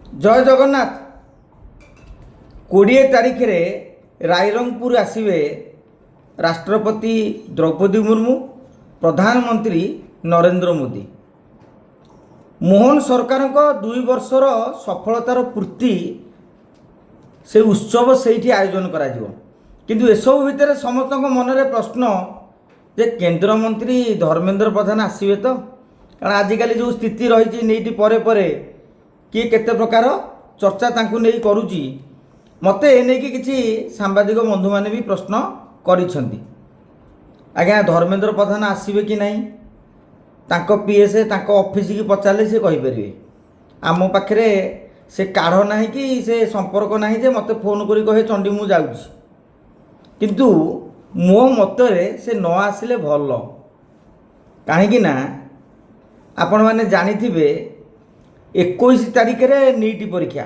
जय जगन्नाथ। 20 तारिख रे रायरंगपुर आसवे राष्ट्रपति द्रौपदी मुर्मू, प्रधानमंत्री नरेंद्र मोदी। मोहन सरकार को 2 वर्षर सफलतार पूर्ति से उत्सव से आयोजन करा किंतु एसबू भितर समस्त मनरे प्रश्न जे केंद्र मंत्री धर्मेंद्र प्रधान आसवे तो कारण आजिकल जो स्थिति रही नीट परे परे किए केते प्रकार चर्चा तांकु नहीं करुची मते एने कि किछि सांबादिक बंधु माने भी प्रश्न करिसंती। आज्ञा धर्मेंद्र प्रधान आसवे कि नहीं तांको पीएस तांको ऑफिस की पचारे से कहि परिवे आम पाखरे से काढ़ नाही कि से संपर्क नाही जे मते फोन करी कहे चंडी मु जाउची किंतु मो मतरे से न आसिले भल कहीं ना आपण माने जानिथिबे 21 तारिख रे नीट परीक्षा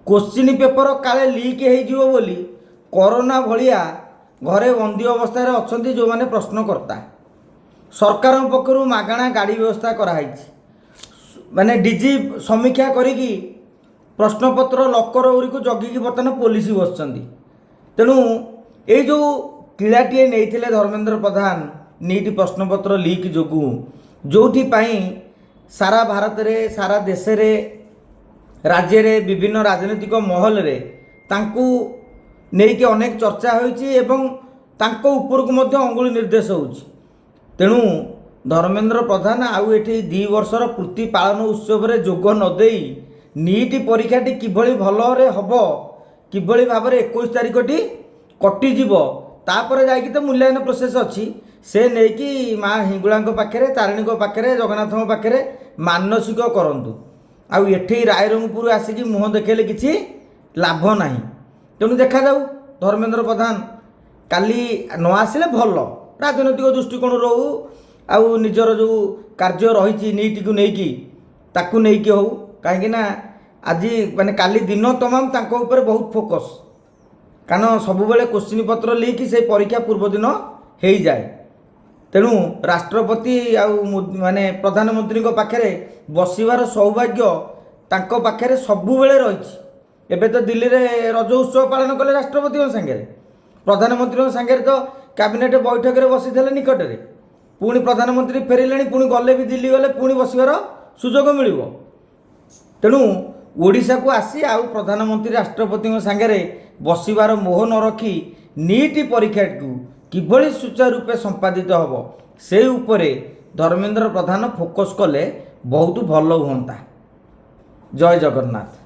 क्वेश्चन पेपर काले लीक हो बोली कोरोना भलिया घरे बंदी अवस्था अच्छा जो माने प्रश्नकर्ता सरकार पक्षर मागणा गाड़ी व्यवस्था कराई माने डीजी समीक्षा करिकी प्रश्नपत्र लकर को जगिकी बर्तमान पुलिस बसचंदी। तेणु ये जो किलाटीए नहीं धर्मेंद्र प्रधान नीट प्रश्नपत्र लीक जोगु जोठी पाई सारा भारत रे सारा देश रे राज्य रे विभिन्न राजनीतिक महल रे तांकु नेकी अनेक चर्चा होईची एवं तांको ऊपर को मध्य अंगुली निर्देश होउची। तेणु धर्मेंद्र प्रधान आउ एठी 2 वर्षर पूर्ति पालन उत्सव रे जोग न देई नीट परीक्षाटी किभली भलरे हबो किभली भाव 21 तारिखटी कटि जीव तापर जाइकी तो मूल्यांकन प्रोसेस अच्छी से नेकी माँ हिंगुला पाखे तारिणी पाखे जगन्नाथ पाखे मानसिक करंतु आउ एठी रायरंगपुर आसिकी मुह देखेले किछि लाभ नाही। तेणु देखा जाऊ धर्मेंद्र प्रधान काली न आसिले भल राजनैतिक दृष्टिकोण रहू आउ निजर जो कार्य रही नीट को लेकिन ताकू नहीं हो कहीं आज माने काली दिन तमाम तांको ऊपर बहुत फोकस कारण सबुबले क्वेश्चन पत्र लीक से परीक्षा पूर्व दिन हो जाए। तेणु राष्ट्रपति माने प्रधानमंत्री पाखे बसबार सौभाग्य तांको पाखे सबुबले रही। एबे तो दिल्ली रे रज उत्सव पालन कले राष्ट्रपति संगे प्रधानमंत्री संगे तो कैबिनेट बैठक रे बसी थे निकट में पुणी प्रधानमंत्री फेरिले पुणी गले भी दिल्ली गले पुणी बसबार सुजोग मिलिबो। तेणु ओडिशा को आसी आउ प्रधानमंत्री राष्ट्रपति संगे बसबार मोह न रखी नीट परीक्षा को किभली सुचारू रूपे संपादित हम से उपरे धर्मेंद्र प्रधान फोकस कले बहुत भल हुंता। जय जगन्नाथ।